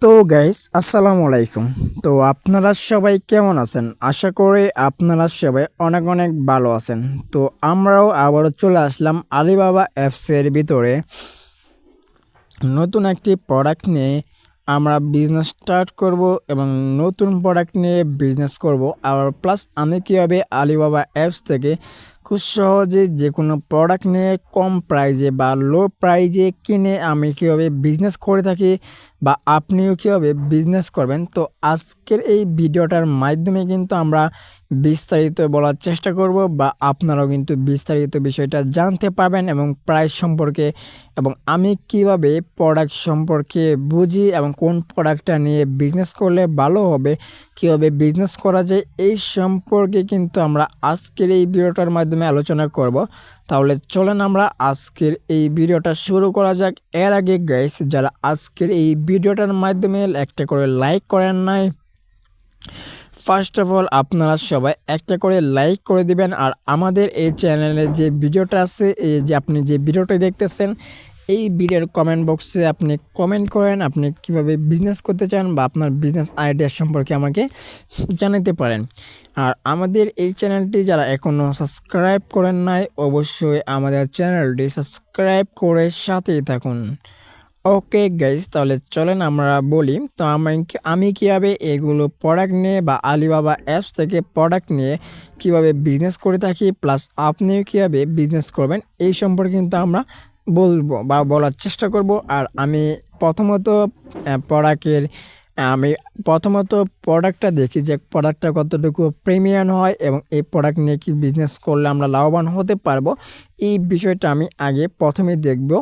তো গাইস আসসালামু আলাইকুম। তো আপনারা সবাই কেমন আছেন? আশা করি আপনারা সবাই অনেক অনেক ভালো আছেন। তো আমরাও আবারও চলে আসলাম আলিবাবা অ্যাপস এর ভিতরে নতুন একটি প্রোডাক্ট নিয়ে। আমরা বিজনেস স্টার্ট করব এবং নতুন প্রোডাক্ট নিয়ে বিজনেস করব। আবার প্লাস আমি কীভাবে আলিবাবা অ্যাপস থেকে খুব সহজে যে কোনো প্রোডাক্ট নিয়ে কম প্রাইজে বা লো প্রাইজে কিনে আমি কীভাবে বিজনেস করে থাকি বা আপনিও কীভাবে বিজনেস করবেন। তো আজকের এই ভিডিওটার মাধ্যমে কিন্তু আমরা বিস্তারিত বলার চেষ্টা করব বা আপনারাও কিন্তু বিস্তারিত বিষয়টা জানতে পারবেন এবং প্রাইস সম্পর্কে, এবং আমি কিভাবে প্রোডাক্ট সম্পর্কে বুঝি এবং কোন প্রোডাক্টটা নিয়ে বিজনেস করলে ভালো হবে, কীভাবে বিজনেস করা যায়, এই সম্পর্কে কিন্তু আমরা আজকের এই ভিডিওটার মাধ্যমে আলোচনা করব। তাহলে চলেন আমরা আজকের এই ভিডিওটা শুরু করা যাক। এর আগে গাইস, যারা আজকের এই ভিডিওটার মাধ্যমে একটা করে লাইক করেন নাই, ফার্স্ট অফ অল আপনারা সবাই একটা করে লাইক করে দিবেন। আর আমাদের এই চ্যানেলে যে ভিডিওটা আছে, এই যে আপনি যে ভিডিওটা দেখতেছেন, এই ভিডিওর কমেন্ট বক্সে আপনি কমেন্ট করেন আপনি কিভাবে বিজনেস করতে চান বা আপনার বিজনেস আইডিয়া সম্পর্কে আমাকে জানাতে পারেন। আর আমাদের এই চ্যানেলটি যারা এখনও সাবস্ক্রাইব করেন নাই, অবশ্যই আমাদের চ্যানেলটি সাবস্ক্রাইব করে সাথেই থাকুন। ওকে গাইজ, তাহলে চলেন আমরা বলি। তো আমি কীভাবে এগুলো প্রোডাক্ট নিয়ে বা আলিবাবা অ্যাপস থেকে প্রোডাক্ট নিয়ে কিভাবে বিজনেস করে থাকি, প্লাস আপনিও কীভাবে বিজনেস করবেন, এই সম্পর্কে কিন্তু আমরা বলবো বা বলার চেষ্টা করব। আর আমি প্রথমত প্রোডাক্টের আমি প্রথমত প্রোডাক্টটা দেখি যে প্রোডাক্টটা কতটুকু প্রিমিয়াম হয় এবং এই প্রোডাক্ট নিয়ে কি বিজনেস করলে আমরা লাভবান হতে পারবো, এই বিষয়টা আমি আগে প্রথমে দেখব।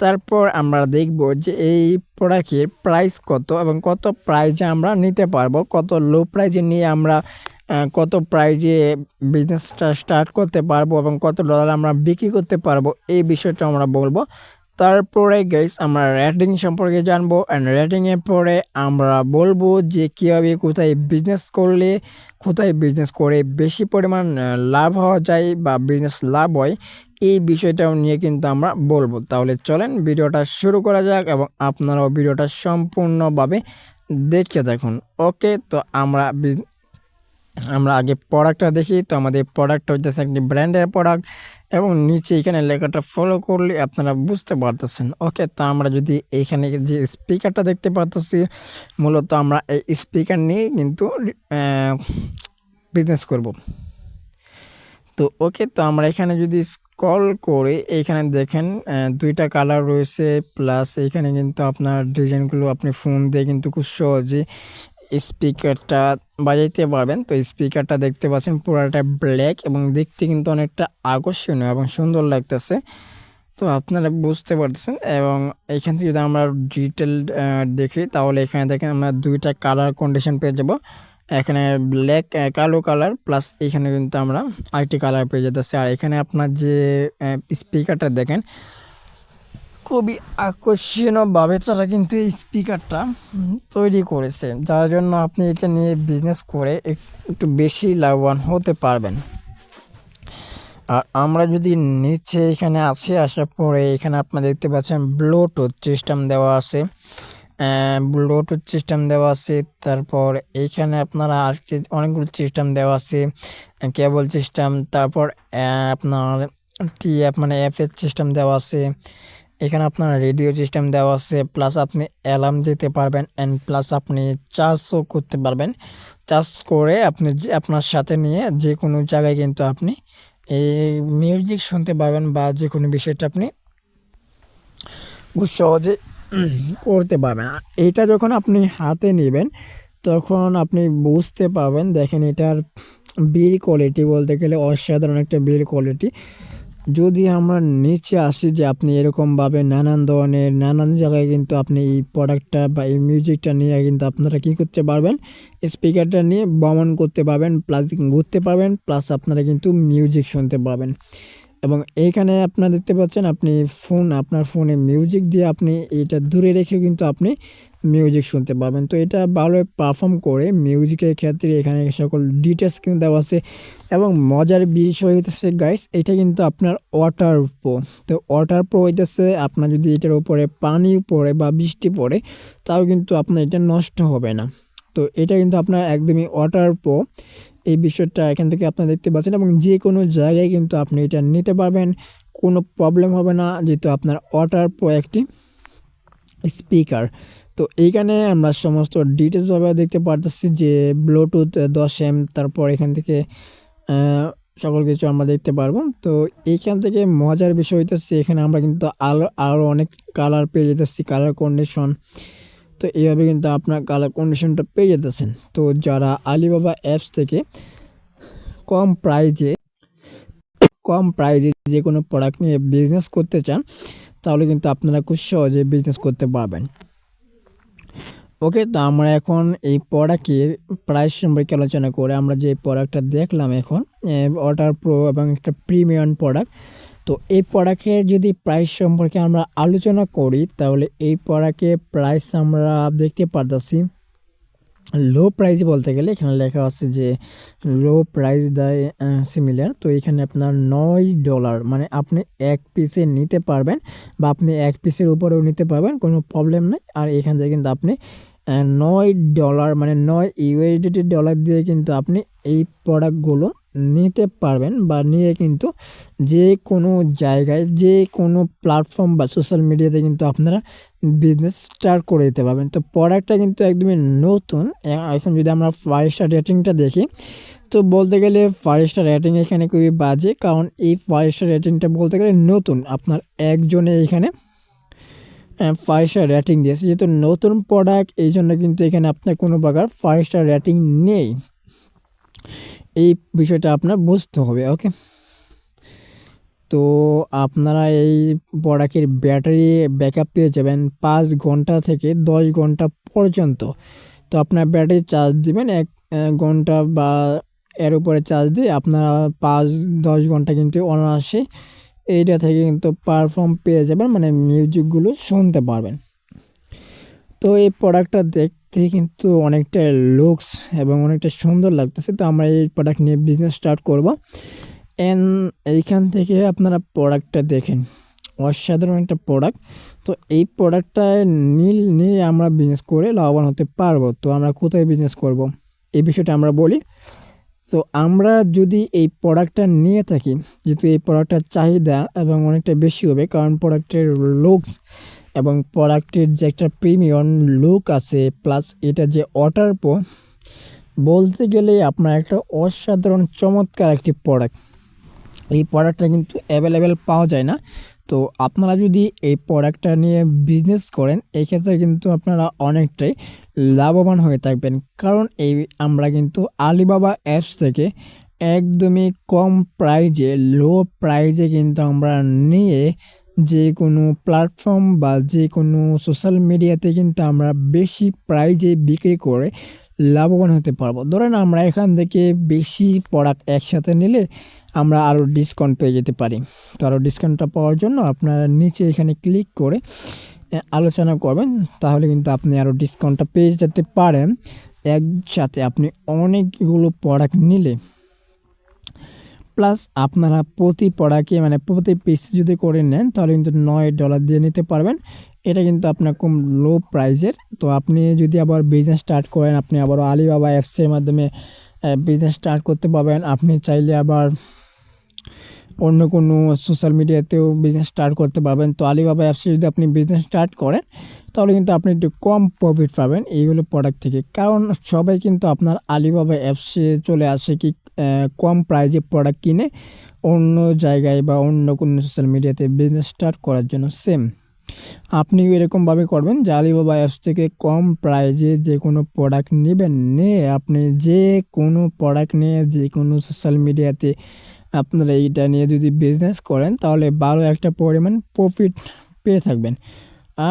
তারপর আমরা দেখব যে এই প্রোডাক্টের প্রাইস কত এবং কত প্রাইজে আমরা নিতে পারবো, কত লো প্রাইজে নিয়ে আমরা কত প্রাইজে বিজনেসটা স্টার্ট করতে পারবো এবং কত ডলার আমরা বিক্রি করতে পারবো, এই বিষয়টা আমরা বলবো। তারপরে গাইস আমরা রেটিং সম্পর্কে জানবো, অ্যান্ড রেটিংয়ের পরে আমরা বলবো যে কীভাবে কোথায় বিজনেস করলে, কোথায় বিজনেস করে বেশি পরিমাণ লাভ হওয়া যায় বা বিজনেস লাভ হয়, এই বিষয়টাও নিয়ে কিন্তু আমরা বলবো। তাহলে চলেন ভিডিওটা শুরু করা যাক এবং আপনারাও ভিডিওটা সম্পূর্ণভাবে দেখে দেখুন। ওকে, তো আমরা আগে প্রোডাক্টটা দেখি। তো আমাদের প্রোডাক্টটা হচ্ছে একটি ব্র্যান্ডের প্রোডাক্ট এবং নিচে এখানে লেখাটা ফলো করলে আপনারা বুঝতে পারতেছেন। ওকে, তো আমরা যদি এইখানে যে স্পিকারটা দেখতে পাচ্ছি, মূলত আমরা এই স্পিকার নিয়ে কিন্তু বিজনেস করব। তো ওকে, তো আমরা এখানে যদি স্ক্রল করে এইখানে দেখেন দুইটা কালার রয়েছে, প্লাস এইখানে কিন্তু আপনার ডিজাইনগুলো আপনি ফোন দিয়ে কিন্তু খুব সহজে স্পিকারটা বাজাইতে পারবেন। তো স্পিকারটা দেখতে পাচ্ছেন পুরাটা ব্ল্যাক এবং দেখতে কিন্তু অনেকটা আকর্ষণীয় এবং সুন্দর লাগতেছে। তো আপনারা বুঝতে পারতেছেন। এবং এইখান থেকে যদি আমরা ডিটেল দেখি, তাহলে এখানে দেখেন আমরা দুইটা কালার কন্ডিশন পেয়ে যাব। এখানে ব্ল্যাক কালো কালার, প্লাস এখানে কিন্তু আমরা আরেকটি কালার পেয়ে যেতেছি। আর এখানে আপনার যে স্পিকারটা দেখেন খুবই আকর্ষণীয়ভাবে তারা কিন্তু এই স্পিকারটা তৈরি করেছে, যার জন্য আপনি এটা নিয়ে বিজনেস করে একটু বেশি লাভবান হতে পারবেন। আর আমরা যদি নিচে এখানে আসার পরে এখানে আপনারা দেখতে পাচ্ছেন ব্লুটুথ সিস্টেম দেওয়া আছে, ব্লুটুথ সিস্টেম দেওয়া আছে। তারপর এইখানে আপনারা আর অনেকগুলো সিস্টেম দেওয়া আছে, কেবল সিস্টেম, তারপর আপনার অ্যাপ মানে অ্যাপের সিস্টেম দেওয়া আছে। এখানে আপনার রেডিও সিস্টেম দেওয়া আছে, প্লাস আপনি অ্যালার্ম দিতে পারবেন, অ্যান্ড প্লাস আপনি চার্জও করতে পারবেন। চার্জ করে আপনি আপনার সাথে নিয়ে যে কোনো জায়গায় কিন্তু আপনি এই মিউজিক শুনতে পারবেন বা যে কোনো বিষয়টা আপনি খুব সহজে করতে পারবেন। এটা যখন আপনি হাতে নেবেন তখন আপনি বুঝতে পারবেন। দেখেন এটার বিল কোয়ালিটি বলতে গেলে অসাধারণ একটা বিল কোয়ালিটি। যদি আমরা নিচে আসি যে আপনি এরকমভাবে নানান ধরনের নানান জায়গায় কিন্তু আপনি এই প্রোডাক্টটা বা এই মিউজিকটা নিয়ে কিন্তু আপনারা কী করতে পারবেন, স্পিকারটা নিয়ে ভ্রমণ করতে পারবেন, প্লাস ঘুরতে পারবেন, প্লাস আপনারা কিন্তু মিউজিক শুনতে পারবেন। এবং এইখানে আপনারা দেখতে পাচ্ছেন আপনি আপনার ফোনে মিউজিক দিয়ে আপনি এটা দূরে রেখেও কিন্তু আপনি মিউজিক শুনতে পারবেন। তো এটা ভালো পারফর্ম করে মিউজিকের ক্ষেত্রে এখানে সকল ডিটেলস কিন্তু দেওয়া আছে এবং মজার বিষয় হইতেছে গাইস, এটা কিন্তু আপনার ওয়াটার প্রো। তো ওয়াটার প্রো হইতেছে আপনার যদি এটার উপরে পানি পড়ে বা বৃষ্টি পড়ে তাও কিন্তু আপনার এটা নষ্ট হবে না। তো এটা কিন্তু আপনার একদমই ওয়াটার প্রো, এই বিষয়টা এখান থেকে আপনারা দেখতে পাচ্ছেন এবং যে কোনো জায়গায় কিন্তু আপনি এটা নিতে পারবেন, কোনো প্রবলেম হবে না, যেহেতু আপনার ওয়াটার প্রো একটি স্পিকার। তো এইখানে আমরা সমস্ত ডিটেলসভাবে দেখতে পারতেছি যে ব্লুটুথ 10M, তারপর এখান থেকে সকল কিছু আমরা দেখতে পারবো। তো এইখান থেকে মজার বিষয় হইতেছে এখানে আমরা কিন্তু আরও অনেক কালার পেয়ে যেতেছি, কালার কন্ডিশন। তো এইভাবে কিন্তু আপনার কালার কন্ডিশনটা পেয়ে যেতেছেন। তো যারা আলিবাবা অ্যাপস থেকে কম প্রাইজে যে কোনো প্রোডাক্ট নিয়ে বিজনেস করতে চান তাহলে কিন্তু আপনারা খুব সহজে বিজনেস করতে পারবেন। ওকে, তো আমরা এখন এই প্রোডাক্টের প্রাইস সম্পর্কে আলোচনা করে আমরা যে প্রোডাক্টটা দেখলাম এখন ওয়াটার প্রো এবং একটা প্রিমিয়াম প্রোডাক্ট। তো এই প্রোডাক্টের যদি প্রাইস সম্পর্কে আমরা আলোচনা করি তাহলে এই প্রোডাক্টের প্রাইস আমরা দেখতে পারতেছি লো প্রাইস বলতে গেলে এখানে লেখা আছে যে লো প্রাইস দেয় সিমিলার। তো এখানে আপনার $9 মানে আপনি এক পিসে নিতে পারবেন বা আপনি এক পিসের উপরেও নিতে পারবেন, কোনো প্রবলেম নেই। আর এখান থেকে কিন্তু আপনি $9 মানে $9 দিয়ে কিন্তু আপনি এই প্রোডাক্টগুলো নিতে পারবেন বা নিয়ে কিন্তু যে কোনো জায়গায় যে কোনো প্ল্যাটফর্ম বা সোশ্যাল মিডিয়াতে কিন্তু আপনারা বিজনেস স্টার্ট করে দিতে পারবেন। তো প্রোডাক্টটা কিন্তু একদমই নতুন। এখন যদি আমরা 5 স্টার রেটিংটা দেখি তো বলতে গেলে 5 স্টার রেটিং এখানে খুবই বাজে, কারণ এই 5 স্টার রেটিংটা বলতে গেলে নতুন, আপনার একজনে এখানে 5 স্টার রেটিং দিয়েছে, যেহেতু নতুন প্রোডাক্ট এই জন্য কিন্তু এখানে আপনার কোনো প্রকার 5 স্টার রেটিং নেই। এই বিষয়টা আপনার বুঝতে হবে। ওকে, তো আপনারা এই প্রোডাক্টের ব্যাটারি ব্যাকআপ পেয়ে যাবেন 5 ঘন্টা থেকে 10 ঘন্টা পর্যন্ত। তো আপনার ব্যাটারি চার্জ দিবেন 1 ঘন্টা বা এর উপরে চার্জ দিয়ে আপনারা 5-10 ঘন্টা কিন্তু অনায়াসে এইটা থেকে কিন্তু পারফর্ম পেয়ে যাবেন, মানে মিউজিকগুলো শুনতে পারবেন। তো এই প্রোডাক্টটা দেখতে কিন্তু অনেকটা লুকস এবং অনেকটা সুন্দর লাগতেছে। তো আমরা এই প্রোডাক্ট নিয়ে বিজনেস স্টার্ট করব। এইখান থেকে আপনারা প্রোডাক্টটা দেখেন, অসাধারণ একটা প্রোডাক্ট। তো এই প্রোডাক্টটা নিয়ে আমরা বিজনেস করে লাভবান হতে পারবো। তো আমরা কোথায় বিজনেস করব এই বিষয়টা আমরা বলি। তো আমরা যদি এই প্রোডাক্টটা নিয়ে থাকি, যেহেতু এই প্রোডাক্টটার চাহিদা এবং অনেকটা বেশি হবে, কারণ প্রোডাক্টের লুকস এবং প্রোডাক্টের যে একটা প্রিমিয়াম লুক আছে, প্লাস এটা যে ওয়াটার প্রো, বলতে গেলে আপনার একটা অসাধারণ চমৎকার একটি প্রোডাক্ট। এই প্রোডাক্টটা কিন্তু অ্যাভেলেবেল পাওয়া যায় না। তো আপনারা যদি এই প্রোডাক্টটা নিয়ে বিজনেস করেন এক্ষেত্রে কিন্তু আপনারা অনেকটাই লাভবান হয়ে থাকবেন, কারণ আমরা কিন্তু আলিবাবা অ্যাপস থেকে একদমই কম প্রাইজে, লো প্রাইজে কিন্তু আমরা নিয়ে যে কোনো প্ল্যাটফর্ম বা যে কোনো সোশ্যাল মিডিয়াতে কিন্তু আমরা বেশি প্রাইজে বিক্রি করে লাভবান হতে পারবো। ধরেন আমরা এখান থেকে বেশি প্রোডাক্ট একসাথে নিলে আমরা আরও ডিসকাউন্ট পেয়ে যেতে পারি। তো আরও ডিসকাউন্টটা পাওয়ার জন্য আপনারা নিচে এখানে ক্লিক করে আলোচনা করবেন, তাহলে কিন্তু আপনি আরও ডিসকাউন্টটা পেয়ে যেতে পারেন। একসাথে আপনি অনেকগুলো প্রোডাক্ট নিলে, প্লাস আপনারা প্রতি প্রোডাক্টে মানে প্রতি পিস যদি করে নেন তাহলে কিন্তু $9 দিয়ে নিতে পারবেন। এটা কিন্তু আপনার খুব লো প্রাইজের। তো আপনি যদি আবার বিজনেস স্টার্ট করেন, আপনি আবার আলিবাবা অ্যাপসের মাধ্যমে বিজনেস স্টার্ট করতে পারবেন। আপনি চাইলে আবার অন্য কোনো সোশ্যাল মিডিয়াতেও বিজনেস স্টার্ট করতে পারবেন। তো আলিবাবা অ্যাপসে যদি আপনি বিজনেস স্টার্ট করেন তাহলে কিন্তু আপনি একটু কম প্রফিট পাবেন এইগুলো প্রোডাক্ট থেকে, কারণ সবাই কিন্তু আপনার আলিবাবা অ্যাপসে চলে আসে কি কম প্রাইজে প্রোডাক্ট কিনে অন্য জায়গায় বা অন্য কোনো সোশ্যাল মিডিয়াতে বিজনেস স্টার্ট করার জন্য। সেম আপনিও এরকমভাবে করবেন যে আলিবাবা অ্যাপস থেকে কম প্রাইজে যে কোনো প্রোডাক্ট নেবেন, নিয়ে আপনি যে কোনো প্রোডাক্ট নিয়ে যে কোনো সোশ্যাল মিডিয়াতে আপনারা এইটা নিয়ে যদি বিজনেস করেন তাহলে ভালো একটা পরিমাণ প্রফিট পেয়ে থাকবেন।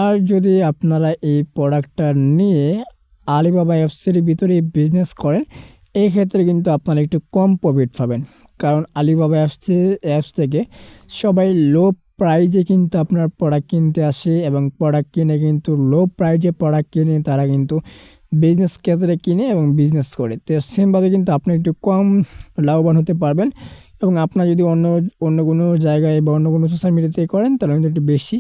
আর যদি আপনারা এই প্রোডাক্টটা নিয়ে আলিবাবা অ্যাপসের ভিতরে বিজনেস করেন এই ক্ষেত্রে কিন্তু আপনারা একটু কম প্রফিট পাবেন, কারণ আলিবাবা অ্যাপস থেকে সবাই লো প্রাইজে কিন্তু আপনার প্রোডাক্ট কিনতে আসে এবং প্রোডাক্ট কিনে কিন্তু লো প্রাইজে প্রোডাক্ট কিনে তারা কিন্তু বিজনেস ক্ষেত্রে কিনে এবং বিজনেস করে। তো সেমভাবে কিন্তু আপনি একটু কম লাভবান হতে পারবেন এবং আপনার যদি অন্য অন্য কোনো জায়গায় বা অন্য কোনো সোশ্যাল মিডিয়াতে করেন তাহলে কিন্তু একটু বেশি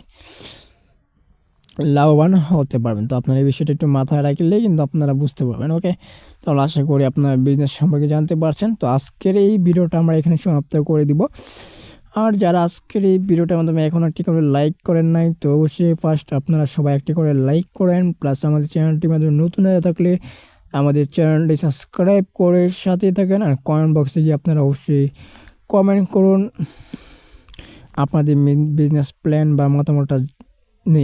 লাভবান হতে পারবেন। তো আপনার এই বিষয়টা একটু মাথায় রাখলেই কিন্তু আপনারা বুঝতে পারবেন। ওকে, তাহলে আশা করি আপনার বিজনেস সম্পর্কে জানতে পারছেন। তো আজকের এই ভিডিওটা আমরা এখানে সমাপ্ত করে দিব। আর যারা আজকের এই ভিডিওটার মাধ্যমে এখন একটি করে লাইক করেন নাই, তো অবশ্যই ফার্স্ট আপনারা সবাই একটি করে লাইক করেন, প্লাস আমাদের চ্যানেলটির মাধ্যমে নতুন হয়ে থাকলে আমাদের চ্যানেলটি সাবস্ক্রাইব করে সাথে থাকেন। আর কমেন্ট বক্সে গিয়ে আপনারা অবশ্যই কমেন্ট করুন আপনাদের বিজনেস প্ল্যান বা মতামতটা নিয়ে।